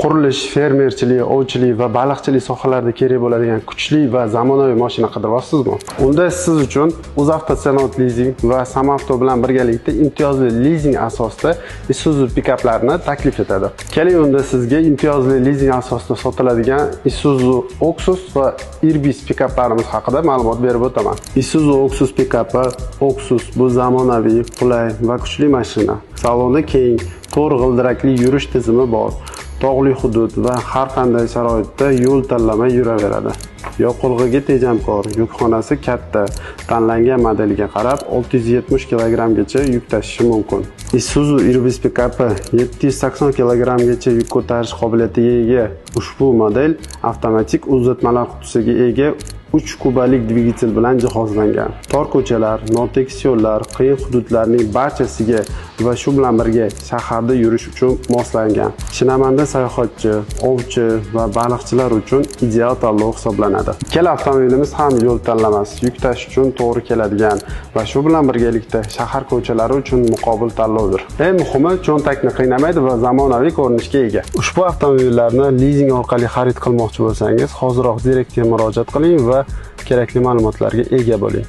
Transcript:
qurilish, fermerchilik, ovchilik va baliqchilik sohalarida kerak bo'ladigan kuchli va zamonaviy mashina qidiryapsizmi? Unda siz uchun O'zavtosanoat Leasing va Samavto bilan birgalikda imtiyozli lizing asosida Isuzu pikaplarni taklif etadi. Keling, unda sizga imtiyozli lizing asosida sotiladigan Isuzu Oxus va Irbis pikaplarimiz haqida ma'lumot berib o'taman. Isuzu Oxus pikapi. Oxus bu zamonaviy, qulay va kuchli mashina. Saloni keng, to'g'ri g'ildirakli yurish tizimi bor. Tog'li hudud va har qanday sharoitda yo'l tanlamay yuraveradi. Yoqilg'iga tejamkor, yukxonasi katta, tanlangan modeliga qarab 670 kg-gacha yuk tashishi mumkin. Isuzu Irbis pikapi 780 kg-gacha yuk ko'tarish qobiliyatiga ega. Ushbu model avtomatik uzatmalar qutisiga ega 3 kubalik dvigatel bilan jihozlangan. Tor ko'chalar, notekis yo'llar, qiyin hududlarning barchasiga va shu bilan birga shaharda yurish uchun moslangan. Shinamanda sayohatchi, ovchi va baliqchilar uchun ideal tanlov hisoblanadi. Ikkala avtomobilimiz ham yo'l tanlamas, yuk tashish uchun to'g'ri keladigan va shu bilan birgalikda shahar ko'chalari uchun muqobil tanlovdir. Eng muhimi, cho'ntakni qiynamaydi va zamonaviy ko'rinishga ega. Ushbu avtomobillarni lizing orqali xarid qilmoqchi bo'lsangiz, hoziroq direktga murojaat qiling va kerakli ma'lumotlarga ega bo'ling.